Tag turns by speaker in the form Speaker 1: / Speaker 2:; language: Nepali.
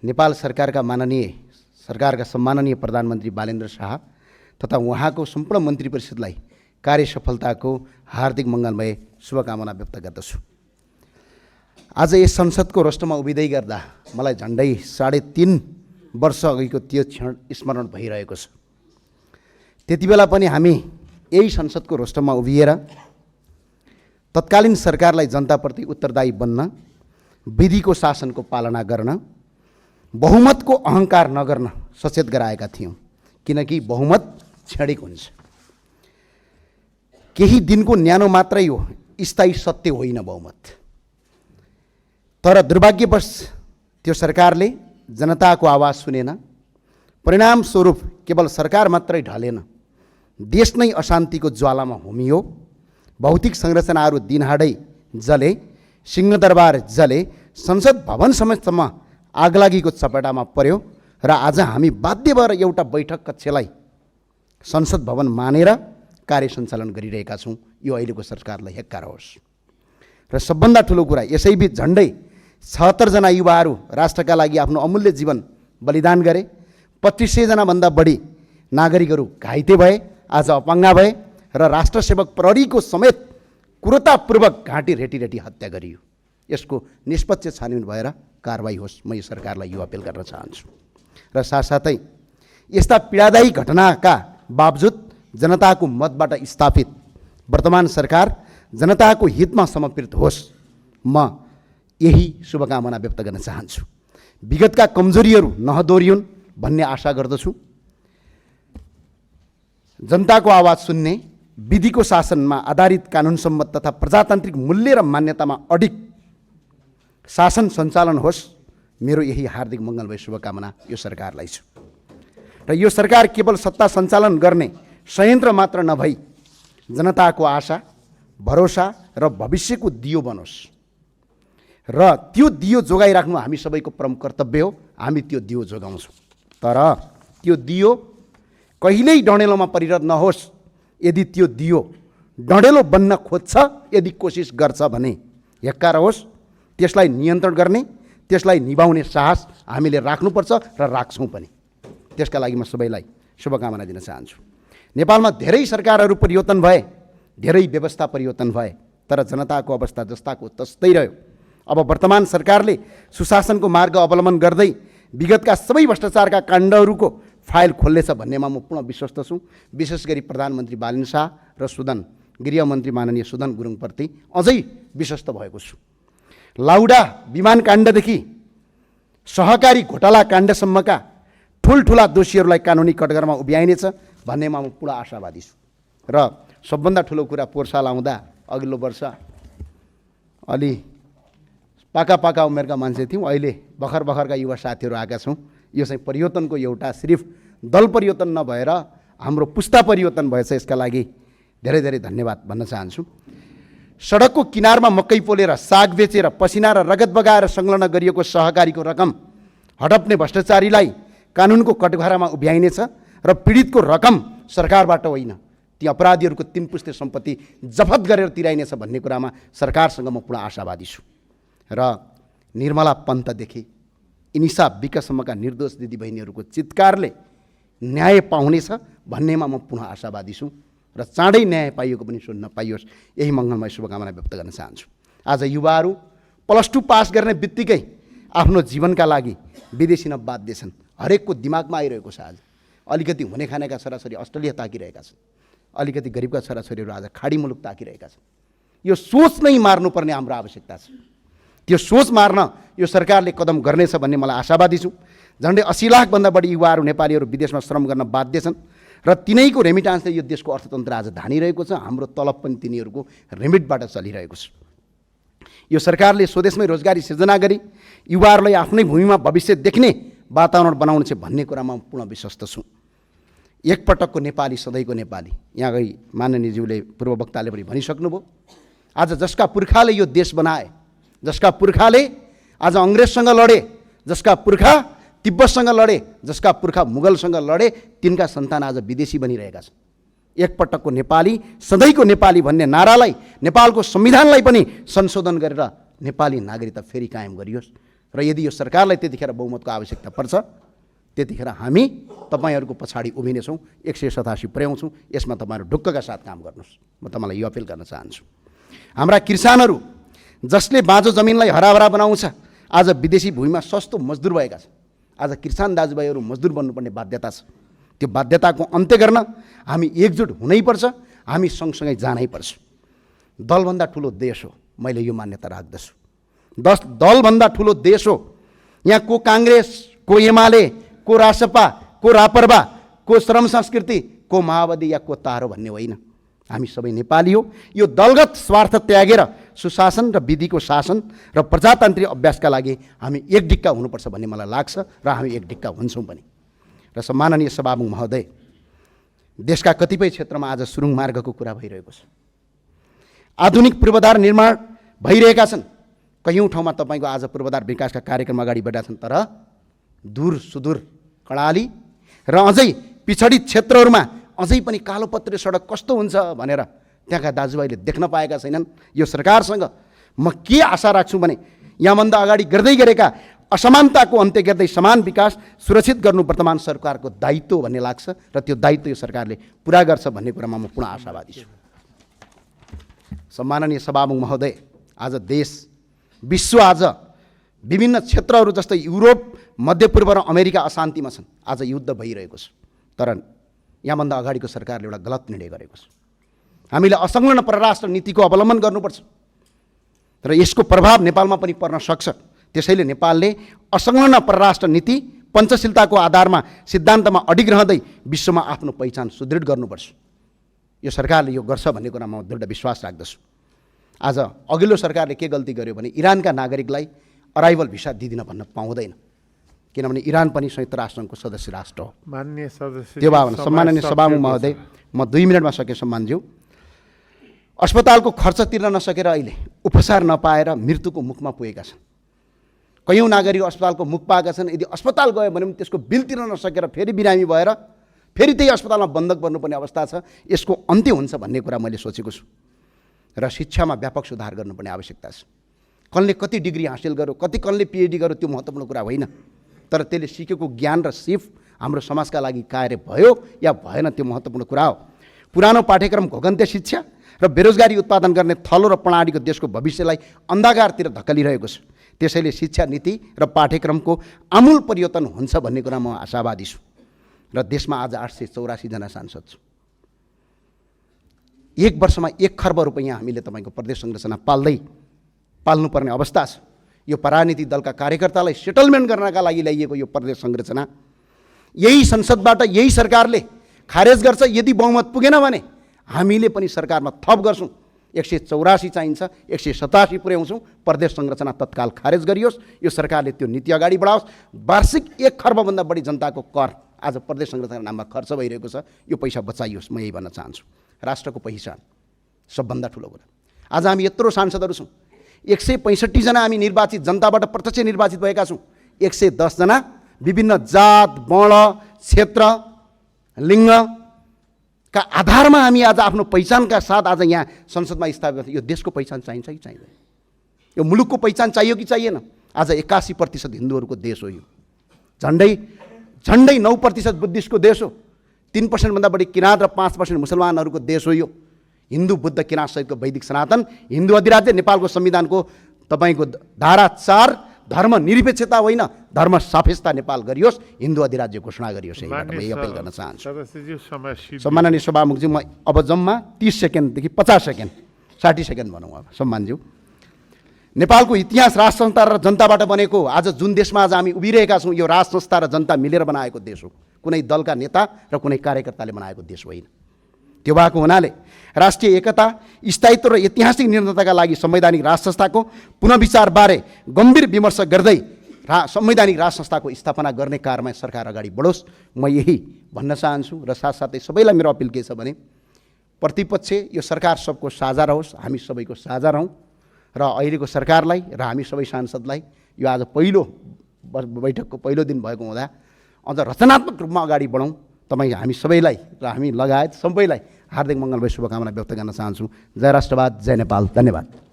Speaker 1: नेपाल सरकारका सम्माननीय प्रधानमन्त्री बालेन्द्र शाह तथा उहाँको सम्पूर्ण मन्त्री परिषदलाई कार्य सफलताको हार्दिक मङ्गलमय शुभकामना व्यक्त गर्दछु। आज यस संसदको रोस्टरमा उभिँदै गर्दा मलाई झन्डै 3.5 वर्ष अघिको त्यो क्षण स्मरण भइरहेको छ। त्यतिबेला पनि हामी यही संसदको रोस्टरमा उभिएर तत्कालीन सरकारलाई जनताप्रति उत्तरदायी बन्न, विधिको शासनको पालना गर्न, बहुमतको अहङ्कार नगर्न सचेत गराएका थियौँ। किनकि बहुमत क्षणिक हुन्छ, केही दिनको न्यानो मात्रै हो, स्थायी सत्य होइन बहुमत। तर दुर्भाग्यवश त्यो सरकारले जनताको आवाज सुनेन। परिणामस्वरूप केवल सरकार मात्रै ढलेन, देश नै अशान्तिको ज्वालामा होमियो। भौतिक संरचनाहरू दिनहाडै जले, सिंहदरबार जले, संसद भवन समेतसम्म आगलागीको चपेटामा पर्यो र आज हामी बाध्य भएर एउटा बैठक कक्षलाई संसद भवन मानेर कार्य सञ्चालन गरिरहेका छौँ। यो अहिलेको सरकारलाई हेक्कार होस्। र सबभन्दा ठुलो कुरा, यसैबीच झन्डै 76 जना युवाहरू राष्ट्रका लागि आफ्नो अमूल्य जीवन बलिदान गरे। 2500 जनाभन्दा बढी नागरिकहरू घाइते भए, आज अपाङ्गा भए र राष्ट्रसेवक प्रहरीको समेत क्रूरतापूर्वक घाँटी रेटी हत्या गरियो। यसको निष्पक्ष छानबिन भएर कारबाही होस्, म यो सरकारलाई यो अपिल गर्न चाहन्छु। र साथसाथै यस्ता पीडादायी घटनाका बावजुद जनताको मतबाट स्थापित वर्तमान सरकार जनताको हितमा समर्पित होस्, म यही शुभकामना व्यक्त गर्न चाहन्छु। विगतका कमजोरीहरू नहदोरियुन् भन्ने आशा गर्दछु। जनताको आवाज सुन्ने, विधिको शासनमा आधारित कानुनसम्मत तथा प्रजातान्त्रिक मूल्य र मान्यतामा अडिग शासन सञ्चालन होस्, मेरो यही हार्दिक मङ्गलमय शुभकामना यो सरकारलाई छ। र यो सरकार केवल सत्ता सञ्चालन गर्ने संयन्त्र मात्र नभई जनताको आशा, भरोसा र भविष्यको दियो बनोस्। र त्यो दियो जोगाइराख्नु हामी सबैको प्रमुख कर्तव्य हो। हामी त्यो दियो जोगाउँछौँ। तर त्यो दियो कहिल्यै डढेलोमा परिणत नहोस्। यदि त्यो दियो डढेलो बन्न खोज्छ, यदि कोसिस गर्छ भने हेक्कार होस्। त्यसलाई नियन्त्रण गर्ने, त्यसलाई निभाउने साहस हामीले राख्नुपर्छ र राख्छौँ पनि। त्यसका लागि म सबैलाई शुभकामना दिन चाहन्छु। नेपालमा धेरै सरकारहरू परिवर्तन भए, धेरै व्यवस्था परिवर्तन भए, तर जनताको अवस्था जस्ताको तस्तै रह्यो। अब वर्तमान सरकारले सुशासनको मार्ग अवलम्बन गर्दै विगतका सबै भ्रष्टाचारका काण्डहरूको फाइल खोल्नेछ भन्नेमा म पूर्ण विश्वस्त छु। विशेष गरी प्रधानमन्त्री बालेन्द्र शाह र गृहमन्त्री माननीय सुदन गुरुङप्रति अझै विश्वस्त भएको छु। लाउडा विमान काण्डदेखि सहकारी घोटाला काण्डसम्मका ठुल्ठुला दोषीहरूलाई कानुनी कटघरामा उभ्याइनेछ भन्नेमा म पुरा आशावादी छु। र सबभन्दा ठुलो कुरा, पोहोर साल आउँदा अघिल्लो वर्ष अलि पाका उमेरका मान्छे थियौँ, अहिले भर्खरका युवा साथीहरू आएका छौँ। यो चाहिँ परिवर्तनको एउटा सिर्फ दल परिवर्तन नभएर हाम्रो पुस्ता परिवर्तन भएछ। यसका लागि धेरै धेरै धन्यवाद भन्न चाहन्छु। सडकको किनारमा मकै पोलेर, साग बेचेर, पसिना र रगत बगाएर संलग्न गरिएको सहकारीको रकम हडप्ने भ्रष्टाचारीलाई कानुनको कटघरामा उभ्याइनेछ र पीडितको रकम सरकारबाट होइन, ती अपराधीहरूको 3 पुस्ते सम्पत्ति जफत गरेर तिराइनेछ भन्ने कुरामा सरकारसँग म पूर्ण आशावादी छु। र निर्मला पन्तदेखि इनिसा विकसम्मका निर्दोष दिदीबहिनीहरूको चित्कारले न्याय पाउनेछ भन्नेमा म पुनः आशावादी छु। र चाँडै न्याय पाइएको पनि सुन्न पाइयोस्, यही मङ्गलमय शुभकामना व्यक्त गर्न चाहन्छु। आज युवाहरू +2 पास गर्ने बित्तिकै आफ्नो जीवनका लागि विदेशी न बाध्य छन्। हरेकको दिमागमा आइरहेको छ। आज अलिकति हुने खानेका छोराछोरी अस्ट्रेलिया ताकिरहेका छन्, अलिकति गरिबका छोराछोरीहरू आज खाडी मुलुक ताकिरहेका छन्। यो सोच नै मार्नुपर्ने हाम्रो आवश्यकता छ। त्यो सोच मार्न यो सरकारले कदम गर्नेछ भन्ने मलाई आशावादी छु। झन्डै 80 लाखभन्दा बढी युवाहरू नेपालीहरू विदेशमा श्रम गर्न बाध्य छन् र तिनैको रेमिटान्सले यो देशको अर्थतन्त्र आज धानिरहेको छ। हाम्रो तलब पनि तिनीहरूको रेमिटबाट चलिरहेको छ। यो सरकारले स्वदेशमै रोजगारी सिर्जना गरी युवाहरूलाई आफ्नै भूमिमा भविष्य देख्ने वातावरण बनाउनु छ भन्ने कुरामा म पूर्ण विश्वस्त छु। एकपटकको नेपाली सधैँको नेपाली, यहाँ गई माननीयज्यूले पूर्व वक्ताले पनि भनिसक्नुभयो। आज जसका पुर्खाले यो देश बनाए, जसका पुर्खाले आज अङ्ग्रेजसँग लडे, जसका पुर्खा तिब्बतसँग लडे, जसका पुर्खा मुगलसँग लडे, तिनका सन्तान आज विदेशी बनिरहेका छन्। एकपटकको नेपाली सधैँको नेपाली भन्ने नारालाई, नेपालको संविधानलाई पनि संशोधन गरेर नेपाली नागरिकता फेरि कायम गरियोस्। र यदि यो सरकारलाई त्यतिखेर बहुमतको आवश्यकता पर्छ त्यतिखेर हामी तपाईँहरूको पछाडि उभिनेछौँ, 187 पुर्याउँछौँ। यसमा तपाईँहरू ढुक्कका साथ काम गर्नुहोस्। म तपाईँलाई यो अपिल गर्न चाहन्छु। हाम्रा किसानहरू जसले बाँझो जमिनलाई हराभरा बनाउँछ आज विदेशी भूमिमा सस्तो मजदुर भएका छन्। आज किसान दाजुभाइहरू मजदुर बन्नुपर्ने बाध्यता छ। त्यो बाध्यताको अन्त्य गर्न हामी एकजुट हुनैपर्छ, हामी सँगसँगै जानैपर्छ। दलभन्दा ठुलो देश हो, मैले यो मान्यता राख्दछु। दलभन्दा ठुलो देश हो। यहाँ को काङ्ग्रेस, को एमाले, को रासपा, को रापरपा, को श्रम संस्कृति, को माओवादी या को तारो भन्ने होइन। हामी सबै नेपाली हो। यो दलगत स्वार्थ त्यागेर सुशासन र विधिको शासन र प्रजातान्त्रिक अभ्यासका लागि हामी एक ढिक्का हुनुपर्छ भन्ने मलाई लाग्छ र हामी एक ढिक्का हुन्छौँ पनि। र सम्माननीय सभामुख महोदय, देशका कतिपय क्षेत्रमा आज सुरुङ मार्गको कुरा भइरहेको छ। आधुनिक पूर्वाधार निर्माण भइरहेका छन्। कयौँ ठाउँमा तपाईँको आज पूर्वाधार विकासका कार्यक्रम अगाडि बढेका छन्, तर दूर सुदूर कर्णाली र अझै पिछडित क्षेत्रहरूमा अझै पनि कालोपत्रे सडक कस्तो हुन्छ भनेर त्यहाँका दाजुभाइले देख्न पाएका छैनन्। यो सरकारसँग म के आशा राख्छु भने यहाँभन्दा अगाडि गर्दै गरेका असमानताको अन्त्य गर्दै समान विकास सुरक्षित गर्नु वर्तमान सरकारको दायित्व भन्ने लाग्छ र त्यो दायित्व यो सरकारले पुरा गर्छ भन्ने कुरामा म पुनः आशावादी छु। सम्माननीय सभामुख महोदय, आज देश विश्व आज विभिन्न क्षेत्रहरू जस्तै युरोप, मध्यपूर्व र अमेरिका अशान्तिमा छन्। आज युद्ध भइरहेको छ, तर यहाँभन्दा अगाडिको सरकारले एउटा गलत निर्णय गरेको छ। हामीले असंलग्न परराष्ट्र नीतिको अवलम्बन गर्नुपर्छ र यसको प्रभाव नेपालमा पनि पर्न सक्छ। त्यसैले नेपालले असंलग्न परराष्ट्र नीति पञ्चशीलताको आधारमा सिद्धान्तमा अडिग रहँदै विश्वमा आफ्नो पहिचान सुदृढ गर्नुपर्छ। यो सरकारले यो गर्छ भन्ने कुरामा म दृढ विश्वास राख्दछु। आज अघिल्लो सरकारले के गल्ती गर्यो भने इरानका नागरिकलाई अराइभल भिसा दिदिन भन्न पाउँदैन, किनभने इरान पनि संयुक्त राष्ट्रसङ्घको सदस्य राष्ट्र हो।
Speaker 2: माननीय सदस्य,
Speaker 1: त्यो भावना सम्माननीय सभामुख महोदय, म 2 मिनटमा सके सम्मानज्यू। अस्पतालको खर्च तिर्न नसकेर अहिले उपचार नपाएर मृत्युको मुखमा पुगेका छन्। कयौँ नागरिक अस्पतालको मुख पाएका छन्। यदि अस्पताल गयो भने पनि त्यसको बिल तिर्न नसकेर फेरि बिरामी भएर फेरि त्यही अस्पतालमा बन्धक बन्नुपर्ने अवस्था छ। यसको अन्त्य हुन्छ भन्ने कुरा मैले सोचेको छु र शिक्षामा व्यापक सुधार गर्नुपर्ने आवश्यकता छ। कसले कति डिग्री हासिल गर्यो, कसले पिएचडी गर्यो त्यो महत्त्वपूर्ण कुरा होइन, तर त्यसले सिकेको ज्ञान र सिप हाम्रो समाजका लागि कार्य भयो या भएन त्यो महत्त्वपूर्ण कुरा हो। पुरानो पाठ्यक्रम घोगन्ते शिक्षा र बेरोजगारी उत्पादन गर्ने थलो र प्रणालीको देशको भविष्यलाई अन्धकारतिर धकेलिरहेको छ। त्यसैले शिक्षा नीति र पाठ्यक्रमको आमूल परिवर्तन हुन्छ भन्ने कुरा म आशावादी छु र देशमा आज 884 जना सांसद छु। 1 वर्षमा 1 खर्ब रुपैयाँ हामीले तपाईँको प्रदेश संरचना पाल्नुपर्ने अवस्था छ। यो परानीति दलका कार्यकर्तालाई सेटलमेन्ट गर्नका लागि ल्याइएको यो प्रदेश संरचना यही संसदबाट यही सरकारले खारेज गर्छ। यदि बहुमत पुगेन भने हामीले पनि सरकारमा थप गर्छौँ। 184 चाहिन्छ, 187 पुर्याउँछौँ। प्रदेश संरचना तत्काल खारेज गरियोस्। यो सरकारले त्यो नीति अगाडि बढाओस्। वार्षिक 1 खर्बभन्दा बढी जनताको कर आज प्रदेश संरचना नाममा खर्च भइरहेको छ। यो पैसा बचाइयोस्। म यही भन्न चाहन्छु। राष्ट्रको पहिचान सबभन्दा ठुलो कुरा। आज हामी यत्रो सांसदहरू छौँ। 165 जना हामी निर्वाचित जनताबाट प्रत्यक्ष निर्वाचित भएका छौँ। 110 जना विभिन्न जात, वर्ण, क्षेत्र, लिङ्गका आधारमा हामी आज आफ्नो पहिचानका साथ आज यहाँ संसदमा स्थापित। यो देशको पहिचान चाहिन्छ कि चाहिँदैन? यो मुलुकको पहिचान चाहियो कि चाहिएन? आज 81% हिन्दूहरूको देश हो। यो झन्डै 9% बुद्धिस्टको देश हो। 3% भन्दा बढी किराँत र 5% मुसलमानहरूको देश हो। यो हिन्दू, बुद्ध, किराँत सहितको वैदिक सनातन हिन्दू अधिराज्य नेपालको संविधानको तपाईँको धारा 4 धर्म निरपेक्षता होइन धर्म सापेक्षता नेपाल गरियोस्, हिन्दू अधिराज्य घोषणा गरियोस्। यही अपिल गर्न चाहन्छु। सम्माननीय सभामुखज्यू, म अब जम्मा 30 सेकेन्डदेखि 50 सेकेन्ड 60 सेकेन्ड भनौँ अब सम्मानज्यू। नेपालको इतिहास राष्ट्र संस्था र जनताबाट बनेको। आज जुन देशमा आज हामी उभिरहेका छौँ यो राष्ट्र संस्था र जनता मिलेर बनाएको देश हो। कुनै दलका नेता र कुनै कार्यकर्ताले बनाएको देश होइन। त्यो भएको हुनाले राष्ट्रिय एकता, स्थायित्व र ऐतिहासिक निरन्तरताका लागि संवैधानिक राष्ट्र संस्थाको पुनर्विचारबारे गम्भीर विमर्श गर्दै संवैधानिक राष्ट्र संस्थाको स्थापना गर्ने कार्यमा सरकार अगाडि बढोस्। म यही भन्न चाहन्छु र साथसाथै सबैलाई मेरो अपिल के छ भने प्रतिपक्ष यो सरकार सबको साझा रहोस्, हामी सबैको साझा रहौँ र अहिलेको सरकारलाई र हामी सबै सांसदलाई यो आज पहिलो बैठकको पहिलो दिन भएको हुँदा अझ रचनात्मक रूपमा अगाडि बढौँ। तपाईँ हामी सबैलाई र हामी लगायत सबैलाई हार्दिक मङ्गलमय शुभकामना व्यक्त गर्न चाहन्छु। जय राष्ट्रवाद, जय नेपाल। धन्यवाद।